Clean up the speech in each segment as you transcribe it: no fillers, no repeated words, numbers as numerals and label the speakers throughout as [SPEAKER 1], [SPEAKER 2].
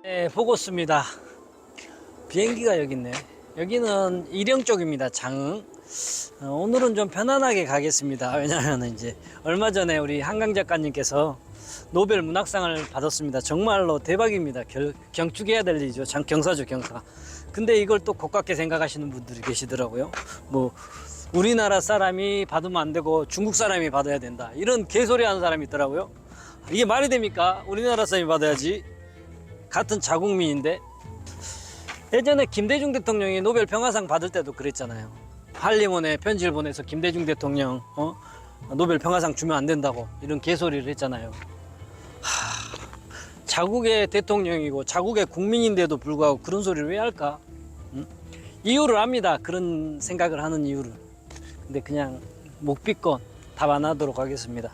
[SPEAKER 1] 네, 보고 있습니다. 비행기가 여기 있네. 여기는 일영 쪽입니다. 장흥. 오늘은 좀 편안하게 가겠습니다. 왜냐하면 이제 얼마 전에 우리 한강 작가님께서 노벨 문학상을 받았습니다. 정말로 대박입니다. 경축해야 될 일이죠. 경사죠, 경사. 근데 이걸 또 고깝게 생각하시는 분들이 계시더라고요. 뭐 우리나라 사람이 받으면 안 되고 중국 사람이 받아야 된다, 이런 개소리 하는 사람이 있더라고요. 이게 말이 됩니까? 우리나라 사람이 받아야지. 같은 자국민인데. 예전에 김대중 대통령이 노벨 평화상 받을 때도 그랬잖아요. 한림원에 편지를 보내서 김대중 대통령 노벨 평화상 주면 안 된다고 이런 개소리를 했잖아요. 자국의 대통령이고 자국의 국민인데도 불구하고 그런 소리를 왜 할까? 응? 이유를 압니다. 그런 생각을 하는 이유를. 근데 그냥 묵비권 답 안 하도록 하겠습니다.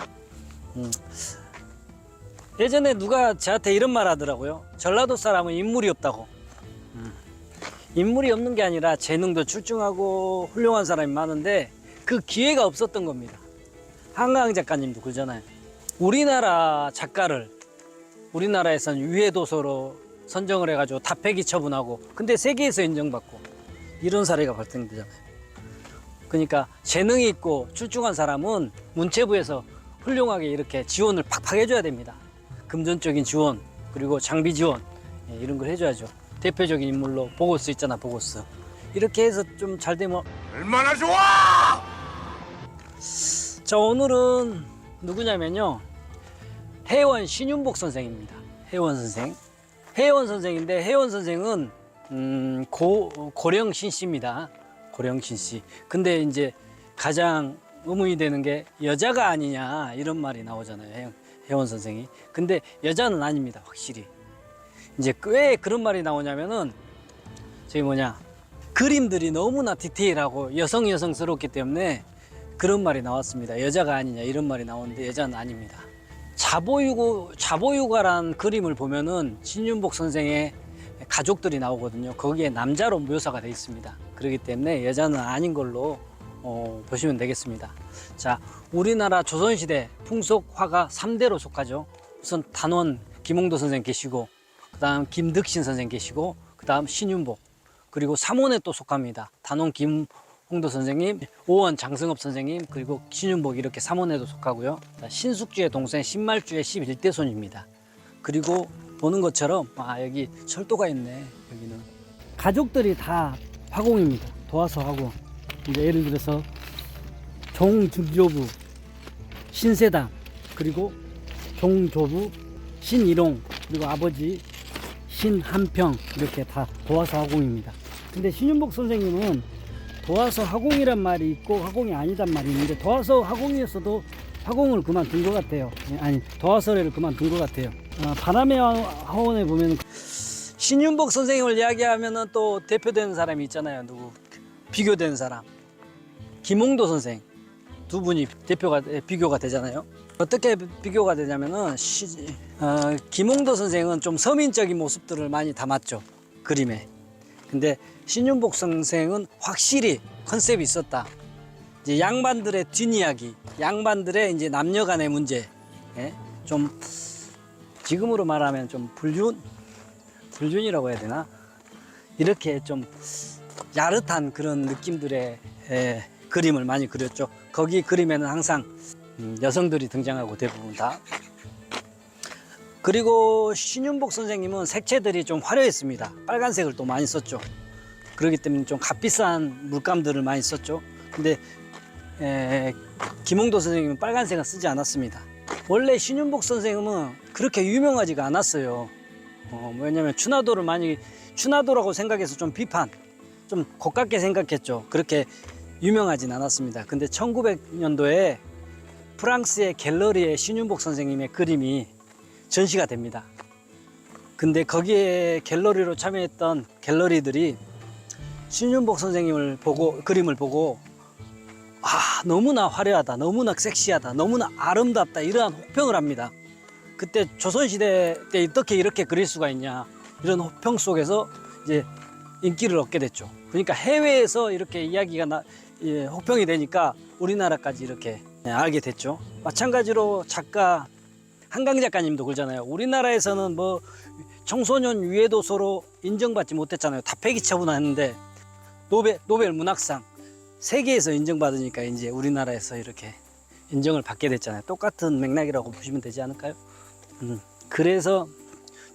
[SPEAKER 1] 예전에 누가 저한테 이런 말 하더라고요. 전라도 사람은 인물이 없다고. 인물이 없는 게 아니라 재능도 출중하고 훌륭한 사람이 많은데 그 기회가 없었던 겁니다. 한강 작가님도 그러잖아요. 우리나라 작가를 우리나라에선 유해도서로 선정을 해가지고 다 폐기 처분하고, 근데 세계에서 인정받고, 이런 사례가 발생되잖아요. 그러니까 재능이 있고 출중한 사람은 문체부에서 훌륭하게 이렇게 지원을 팍팍 해줘야 됩니다. 금전적인 지원, 그리고 장비 지원, 이런 걸 해줘야죠. 대표적인 인물로 보고스 있잖아, 보고스. 이렇게 해서 좀 잘 되면
[SPEAKER 2] 얼마나 좋아!
[SPEAKER 1] 자, 오늘은 누구냐면요, 혜원 신윤복 선생입니다. 혜원 선생. 혜원 선생인데, 혜원 선생은 고령 신씨입니다. 고령 신씨. 근데 이제 가장 의문이 되는 게 여자가 아니냐, 이런 말이 나오잖아요, 혜원 선생이. 근데 여자는 아닙니다, 확실히. 이제 왜 그런 말이 나오냐면은, 저기 그림들이 너무나 디테일하고 여성스럽기 때문에 그런 말이 나왔습니다. 여자가 아니냐, 이런 말이 나오는데 여자는 아닙니다. 자보유가란 그림을 보면은 신윤복 선생의 가족들이 나오거든요. 거기에 남자로 묘사가 되어 있습니다. 그렇기 때문에 여자는 아닌 걸로 보시면 되겠습니다. 자, 우리나라 조선시대 풍속 화가 3대로 속하죠. 우선 단원 김홍도 선생 계시고, 그 다음 김득신 선생 계시고, 그 다음 신윤복, 그리고 3원에 또 속합니다. 단원 김홍도 선생님, 5원 장승업 선생님, 그리고 신윤복, 이렇게 3원에도 속하고요. 신숙주의 동생 신말주의 11대 손입니다. 그리고 보는 것처럼 여기 철도가 있네. 여기는 가족들이 다 화공입니다. 도화서 화공. 이제 예를 들어서 종증조부 신세당, 그리고 종조부 신일홍, 그리고 아버지 신한평, 이렇게 다 도화서 화공입니다. 근데 신윤복 선생님은 도화서 화공이란 말이 있고 화공이 아니란 말이 있는데, 도화서 화공이었어도 화공을 그만둔 것 같아요. 아니, 도화서를 그만둔 것 같아요. 바람의 화원에 보면 신윤복 선생님을 이야기하면은 또 대표되는 사람이 있잖아요. 누구? 비교되는 사람. 김홍도 선생. 두 분이 비교가 되잖아요. 어떻게 비교가 되냐면은, 김홍도 선생은 좀 서민적인 모습들을 많이 담았죠, 그림에. 근데 신윤복 선생은 확실히 컨셉이 있었다. 이제 양반들의 뒷이야기, 양반들의 이제 남녀간의 문제, 좀 지금으로 말하면 좀 불륜이라고 해야 되나? 이렇게 좀 야릇한 그런 느낌들의 그림을 많이 그렸죠. 거기 그림에는 항상 여성들이 등장하고, 대부분 다. 그리고 신윤복 선생님은 색채들이 좀 화려했습니다. 빨간색을 또 많이 썼죠. 그렇기 때문에 좀 값비싼 물감들을 많이 썼죠. 근데 김홍도 선생님은 빨간색은 쓰지 않았습니다. 원래 신윤복 선생님은 그렇게 유명하지가 않았어요. 왜냐면 추나도라고 생각해서 좀 좀 고깝게 생각했죠. 그렇게 유명하진 않았습니다. 근데 1900년도에 프랑스의 갤러리에 신윤복 선생님의 그림이 전시가 됩니다. 근데 거기에 갤러리로 참여했던 갤러리들이 신윤복 선생님을 보고, 그림을 보고, 너무나 화려하다, 너무나 섹시하다, 너무나 아름답다, 이러한 혹평을 합니다. 그때 조선시대 때 어떻게 이렇게 그릴 수가 있냐, 이런 혹평 속에서 이제 인기를 얻게 됐죠. 그러니까 해외에서 이렇게 이야기가 혹평이 되니까 우리나라까지 이렇게 알게 됐죠. 마찬가지로 작가 한강 작가님도 그러잖아요. 우리나라에서는 뭐 청소년 유해도서로 인정받지 못했잖아요. 다 폐기 처분했는데 노벨 문학상 세계에서 인정받으니까 이제 우리나라에서 이렇게 인정을 받게 됐잖아요. 똑같은 맥락이라고 보시면 되지 않을까요? 그래서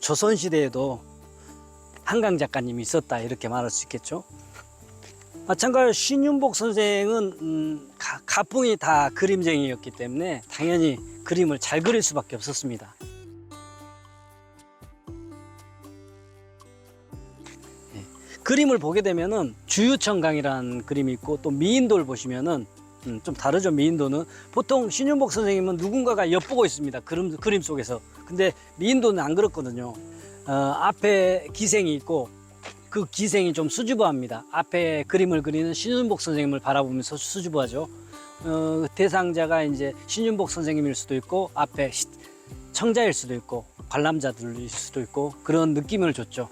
[SPEAKER 1] 조선시대에도 한강 작가님이 있었다 이렇게 말할 수 있겠죠. 마찬가지로 신윤복 선생은 가풍이 다 그림쟁이였기 때문에 당연히 그림을 잘 그릴 수밖에 없었습니다. 그림을 보게 되면은 주유청강이라는 그림이 있고 또 미인도를 보시면은 좀 다르죠. 미인도는 보통 신윤복 선생님은 누군가가 엿보고 있습니다. 그림 속에서. 근데 미인도는 안 그렇거든요. 앞에 기생이 있고 그 기생이 좀 수줍어합니다. 앞에 그림을 그리는 신윤복 선생님을 바라보면서 수줍어하죠. 대상자가 이제 신윤복 선생님일 수도 있고 앞에 청자일 수도 있고 관람자들일 수도 있고 그런 느낌을 줬죠.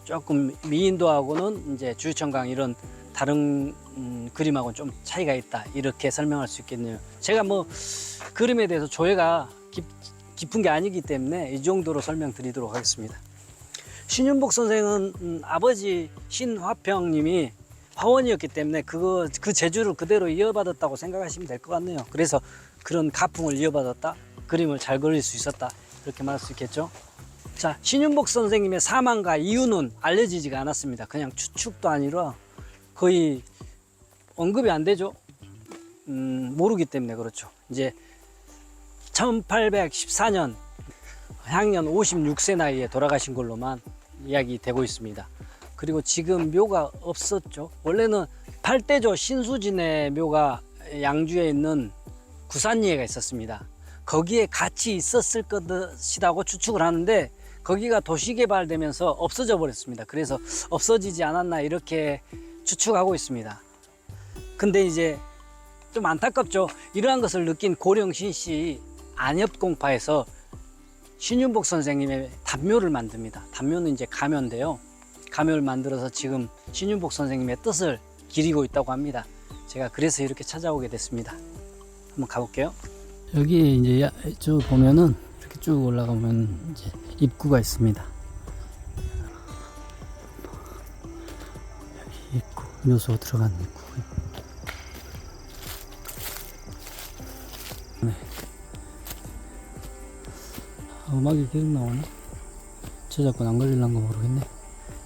[SPEAKER 1] 조금 미인도하고는 이제 주유청강 이런 다른 그림하고는 좀 차이가 있다 이렇게 설명할 수 있겠네요. 제가 뭐 그림에 대해서 조예가 깊은 게 아니기 때문에 이 정도로 설명드리도록 하겠습니다. 신윤복 선생은 아버지 신화평님이 화원이었기 때문에 그 재주를 그대로 이어받았다고 생각하시면 될 것 같네요. 그래서 그런 가풍을 이어받았다, 그림을 잘 그릴 수 있었다 이렇게 말할 수 있겠죠. 자, 신윤복 선생님의 사망과 이유는 알려지지가 않았습니다. 그냥 추측도 아니라 거의 언급이 안 되죠. 모르기 때문에 그렇죠. 이제 1814년 향년 56세 나이에 돌아가신 걸로만 이야기되고 있습니다. 그리고 지금 묘가 없었죠. 원래는 8대조 신수진의 묘가 양주에 있는 구산리에가 있었습니다. 거기에 같이 있었을 것이라고 추측을 하는데 거기가 도시개발되면서 없어져 버렸습니다. 그래서 없어지지 않았나 이렇게 추측하고 있습니다. 근데 이제 좀 안타깝죠. 이러한 것을 느낀 고령신씨 안엽공파에서 신윤복 선생님의 단묘를 만듭니다. 단묘는 이제 가묘인데요. 가묘를 만들어서 지금 신윤복 선생님의 뜻을 기리고 있다고 합니다. 제가 그래서 이렇게 찾아오게 됐습니다. 한번 가볼게요. 여기에 이제 쭉 보면은 이렇게 쭉 올라가면 이제 입구가 있습니다. 여기 입구, 묘소 들어가는 입구. 네. 음악이 계속 나오네. 저작권 안 걸릴란가 모르겠네.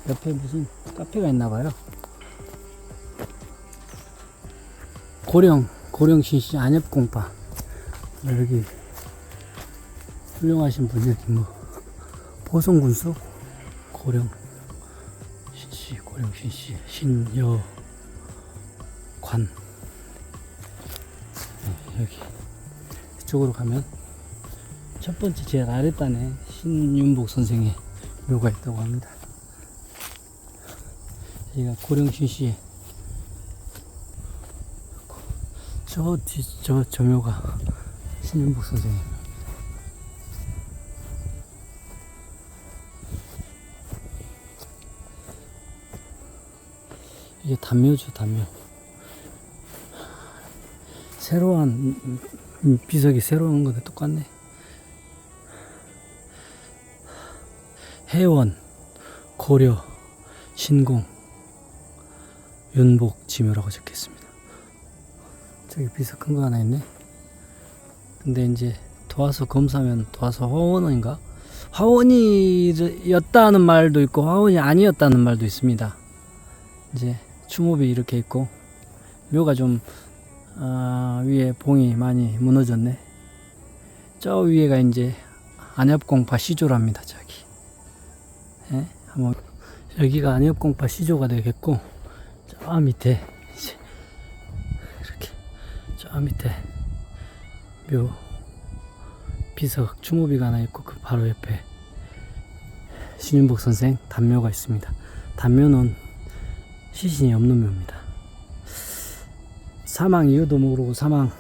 [SPEAKER 1] 옆에 무슨 카페가 있나봐요. 고령신씨 안엽공파. 여기 훌륭하신 분이 여기 뭐 보성군수 고령신씨 신여관. 네, 여기 이쪽으로 가면 첫 번째 제일 아랫단에 신윤복 선생의 묘가 있다고 합니다. 여기가 고령신씨의 저 묘가 신윤복 선생님. 이게 단묘죠, 단묘. 새로운 비석이 새로운 건데 똑같네. 해원, 고려, 신공, 윤복, 지묘라고 적혀있습니다. 저기 비석 큰 거 하나 있네. 근데 이제 도화서 검사면 도화서 화원인가? 화원이었다는 말도 있고 화원이 아니었다는 말도 있습니다. 이제 추모비 이렇게 있고 묘가 좀 위에 봉이 많이 무너졌네. 저 위에가 이제 안엽공파 시조랍니다. 저기. 예? 한번 여기가 안엽공파 시조가 되겠고 저 밑에 이제 이렇게 저 밑에 묘 비석 추모비가 하나 있고 그 바로 옆에 신윤복 선생 단묘가 있습니다. 단묘는 시신이 없는 묘입니다. 사망 이유도 모르고 사망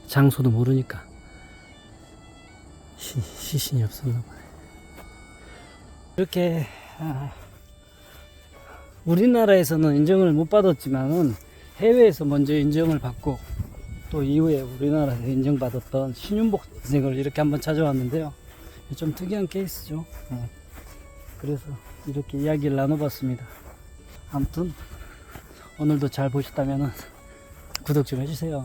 [SPEAKER 1] 장소도 모르니까 시신이 없었나 봐요. 이렇게 우리나라에서는 인정을 못 받았지만은 해외에서 먼저 인정을 받고 또 이후에 우리나라에서 인정받았던 신윤복 선생을 이렇게 한번 찾아왔는데요. 좀 특이한 케이스죠. 그래서 이렇게 이야기를 나눠봤습니다. 아무튼 오늘도 잘 보셨다면 구독 좀 해주세요.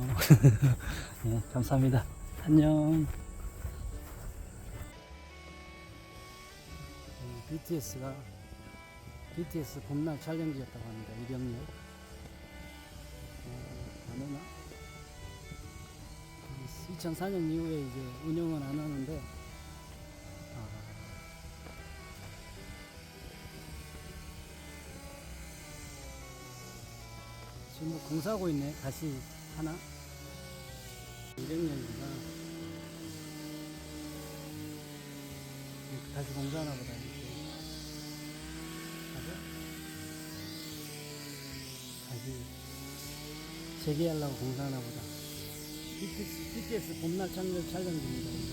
[SPEAKER 1] 네, 감사합니다. 안녕. BTS 봄날 촬영지였다고 합니다. 이병렬. 안 오나? 2004년 이후에 이제 운영은 안 하는데, 지금 뭐 공사하고 있네. 다시 하나? 200년이구나. 다시 공사하나 보다. 이렇게. 맞아? 다시 재개하려고 공사하나 보다. BTS 봄날 촬영 중입니다.